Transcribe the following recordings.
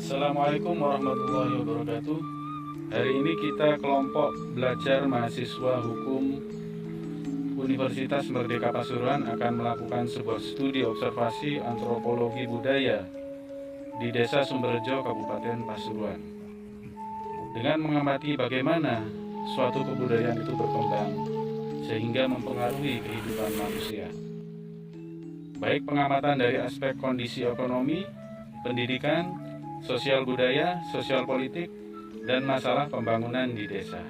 Assalamualaikum warahmatullahi wabarakatuh. Hari ini kita kelompok belajar mahasiswa hukum Universitas Merdeka Pasuruan akan melakukan sebuah studi observasi antropologi budaya di Desa Sumberjo, Kabupaten Pasuruan, dengan mengamati bagaimana suatu kebudayaan itu berkembang sehingga mempengaruhi kehidupan manusia. Baik pengamatan dari aspek kondisi ekonomi, pendidikan, sosial budaya, sosial politik, dan masalah pembangunan di desa.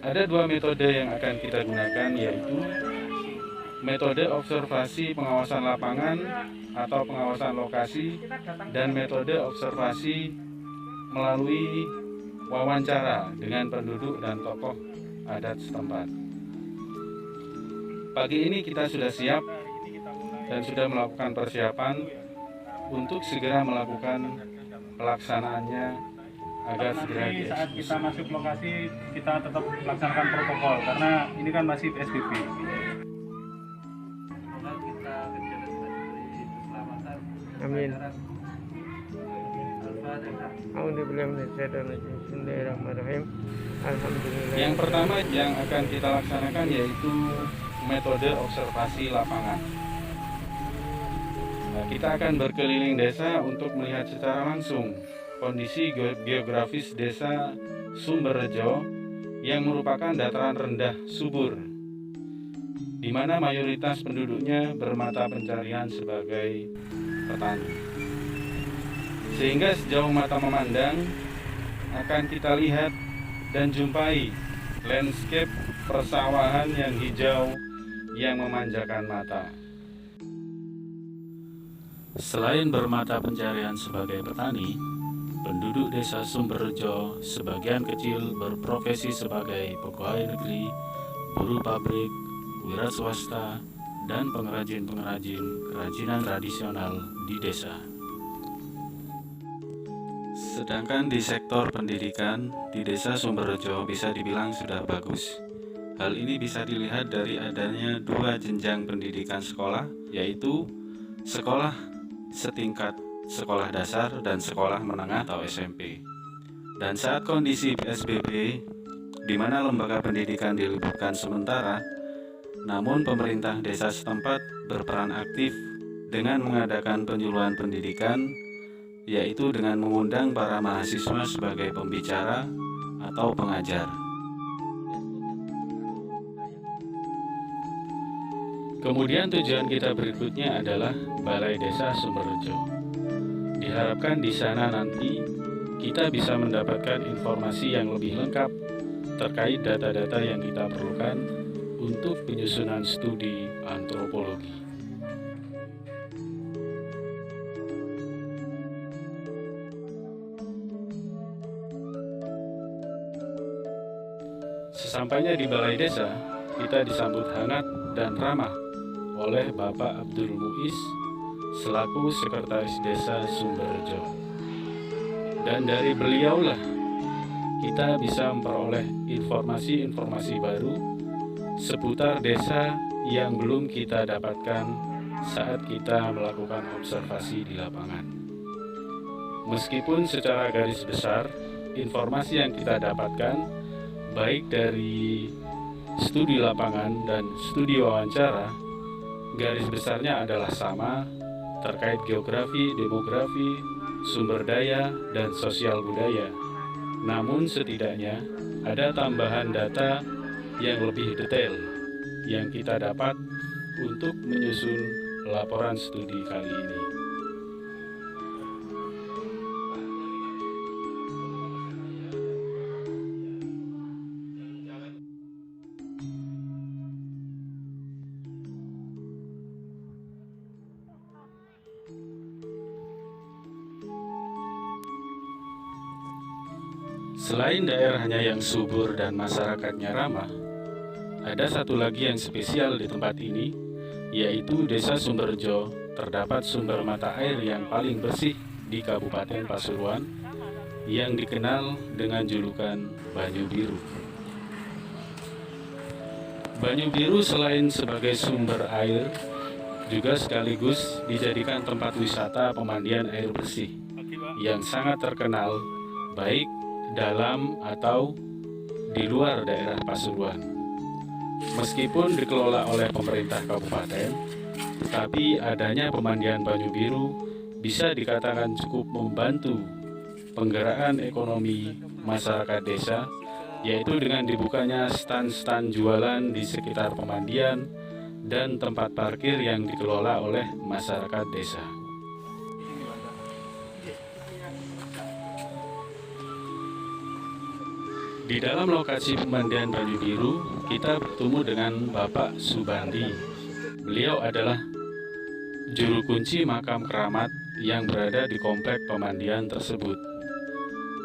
Ada dua metode yang akan kita gunakan, yaitu metode observasi pengawasan lapangan atau pengawasan lokasi dan metode observasi melalui wawancara dengan penduduk dan tokoh adat setempat. Pagi ini kita sudah siap dan sudah melakukan persiapan untuk segera melakukan pelaksanaannya agar segera dieksekusi. Saat kita masuk lokasi, kita tetap melaksanakan protokol karena ini kan masih PSBB. Amin. Bismillahirrahmanirrahim. Alhamdulillah. Yang pertama yang akan kita laksanakan yaitu metode observasi lapangan. Nah, kita akan berkeliling desa untuk melihat secara langsung kondisi geografis desa Sumberjo yang merupakan dataran rendah subur, di mana mayoritas penduduknya bermata pencarian sebagai petani. Sehingga sejauh mata memandang akan kita lihat dan jumpai landscape persawahan yang hijau yang memanjakan mata. Selain bermata pencarian sebagai petani, penduduk desa Sumberjo sebagian kecil berprofesi sebagai pegawai negeri, buruh pabrik, wira swasta, dan pengrajin-pengrajin kerajinan tradisional di desa. Sedangkan di sektor pendidikan, di desa Sumberjo bisa dibilang sudah bagus. Hal ini bisa dilihat dari adanya dua jenjang pendidikan sekolah, yaitu sekolah setingkat sekolah dasar dan sekolah menengah atau SMP. Dan saat kondisi PSBB, di mana lembaga pendidikan diliburkan sementara, namun pemerintah desa setempat berperan aktif dengan mengadakan penyuluhan pendidikan, yaitu dengan mengundang para mahasiswa sebagai pembicara atau pengajar. Kemudian tujuan kita berikutnya adalah Balai Desa Sumberjo. Diharapkan di sana nanti kita bisa mendapatkan informasi yang lebih lengkap terkait data-data yang kita perlukan untuk penyusunan studi antropologi. Sesampainya di Balai Desa, kita disambut hangat dan ramah oleh Bapak Abdul Muiz selaku Sekretaris Desa Sumberjo. Dan dari beliaulah kita bisa memperoleh informasi-informasi baru seputar desa yang belum kita dapatkan saat kita melakukan observasi di lapangan. Meskipun secara garis besar informasi yang kita dapatkan baik dari studi lapangan dan studi wawancara, garis besarnya adalah sama terkait geografi, demografi, sumber daya, dan sosial budaya. Namun setidaknya ada tambahan data yang lebih detail yang kita dapat untuk menyusun laporan studi kali ini. Selain daerahnya yang subur dan masyarakatnya ramah, ada satu lagi yang spesial di tempat ini, yaitu Desa Sumberjo. Terdapat sumber mata air yang paling bersih di Kabupaten Pasuruan, yang dikenal dengan julukan Banyu Biru. Banyu Biru selain sebagai sumber air, juga sekaligus dijadikan tempat wisata pemandian air bersih yang sangat terkenal baik dalam atau di luar daerah Pasuruan. Meskipun dikelola oleh pemerintah kabupaten, tetapi adanya pemandian Banyu Biru bisa dikatakan cukup membantu penggerakkan ekonomi masyarakat desa, yaitu dengan dibukanya stan-stan jualan di sekitar pemandian dan tempat parkir yang dikelola oleh masyarakat desa. Di dalam lokasi pemandian Banyu Biru, kita bertemu dengan Bapak Subandi. Beliau adalah juru kunci makam keramat yang berada di komplek pemandian tersebut.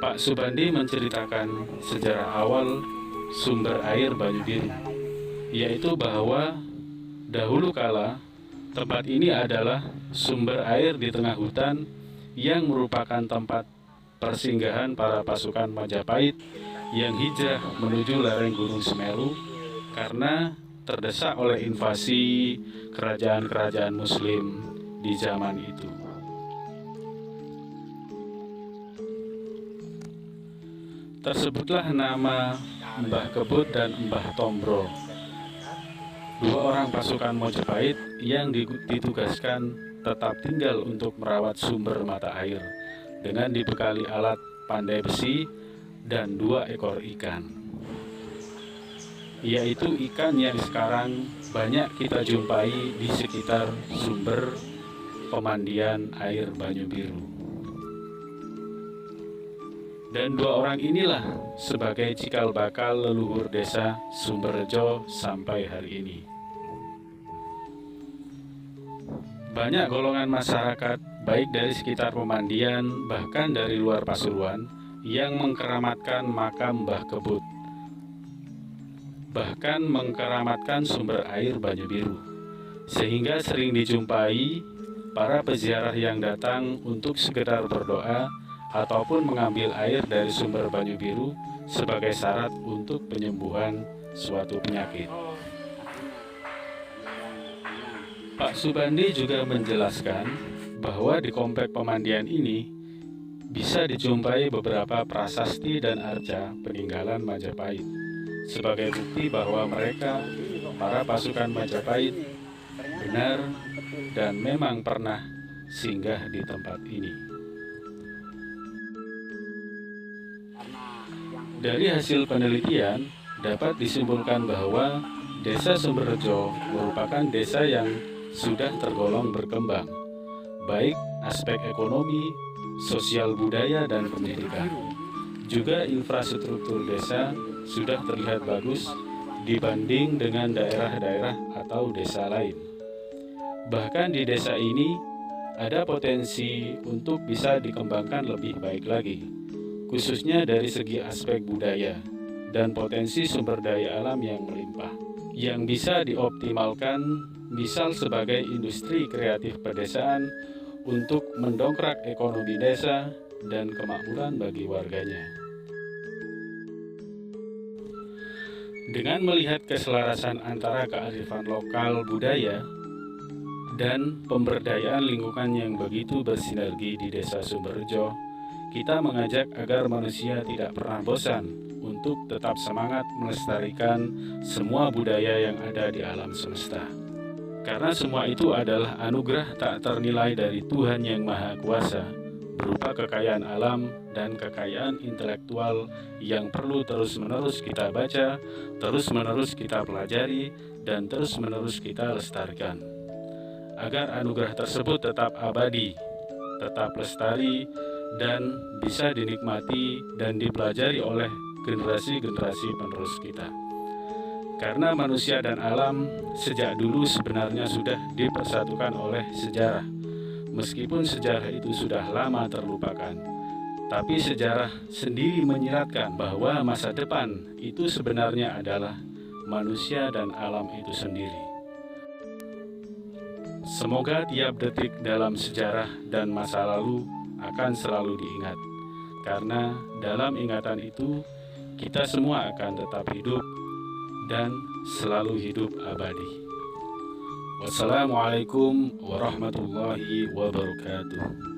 Pak Subandi menceritakan sejarah awal sumber air Banyu Biru, yaitu bahwa dahulu kala tempat ini adalah sumber air di tengah hutan yang merupakan tempat persinggahan para pasukan Majapahit yang hijrah menuju lereng Gunung Semeru karena terdesak oleh invasi kerajaan-kerajaan Muslim di zaman itu. Tersebutlah nama Mbah Kebut dan Mbah Tombro, dua orang pasukan Majapahit yang ditugaskan tetap tinggal untuk merawat sumber mata air dengan dibekali alat pandai besi dan 2 ekor ikan, yaitu ikan yang sekarang banyak kita jumpai di sekitar sumber pemandian air Banyu Biru. Dan 2 orang inilah sebagai cikal bakal leluhur desa Sumberjo sampai hari ini. Banyak golongan masyarakat, baik dari sekitar pemandian bahkan dari luar Pasuruan, yang mengkeramatkan makam Mbah Kebut, bahkan mengkeramatkan sumber air Banyu Biru, sehingga sering dijumpai para peziarah yang datang untuk sekedar berdoa ataupun mengambil air dari sumber Banyu Biru sebagai syarat untuk penyembuhan suatu penyakit. Pak Subandi juga menjelaskan bahwa di komplek pemandian ini bisa dijumpai beberapa prasasti dan arca peninggalan Majapahit sebagai bukti bahwa mereka, para pasukan Majapahit, benar dan memang pernah singgah di tempat ini. Dari hasil penelitian dapat disimpulkan bahwa Desa Sumberjo merupakan desa yang sudah tergolong berkembang, baik aspek ekonomi, sosial budaya, dan pendidikan. Juga infrastruktur desa sudah terlihat bagus dibanding dengan daerah-daerah atau desa lain. Bahkan di desa ini ada potensi untuk bisa dikembangkan lebih baik lagi, khususnya dari segi aspek budaya dan potensi sumber daya alam yang melimpah, yang bisa dioptimalkan misal sebagai industri kreatif pedesaan untuk mendongkrak ekonomi desa dan kemakmuran bagi warganya. Dengan melihat keselarasan antara kearifan lokal budaya dan pemberdayaan lingkungan yang begitu bersinergi di Desa Sumberjo, kita mengajak agar manusia tidak pernah bosan untuk tetap semangat melestarikan semua budaya yang ada di alam semesta. Karena semua itu adalah anugerah tak ternilai dari Tuhan Yang Maha Kuasa, berupa kekayaan alam dan kekayaan intelektual yang perlu terus-menerus kita baca, terus-menerus kita pelajari, dan terus-menerus kita lestarikan. Agar anugerah tersebut tetap abadi, tetap lestari, dan bisa dinikmati dan dipelajari oleh generasi-generasi penerus kita. Karena manusia dan alam sejak dulu sebenarnya sudah dipersatukan oleh sejarah. Meskipun sejarah itu sudah lama terlupakan, tapi sejarah sendiri menyiratkan bahwa masa depan itu sebenarnya adalah manusia dan alam itu sendiri. Semoga tiap detik dalam sejarah dan masa lalu akan selalu diingat, karena dalam ingatan itu kita semua akan tetap hidup dan selalu hidup abadi. Wassalamualaikum warahmatullahi wabarakatuh.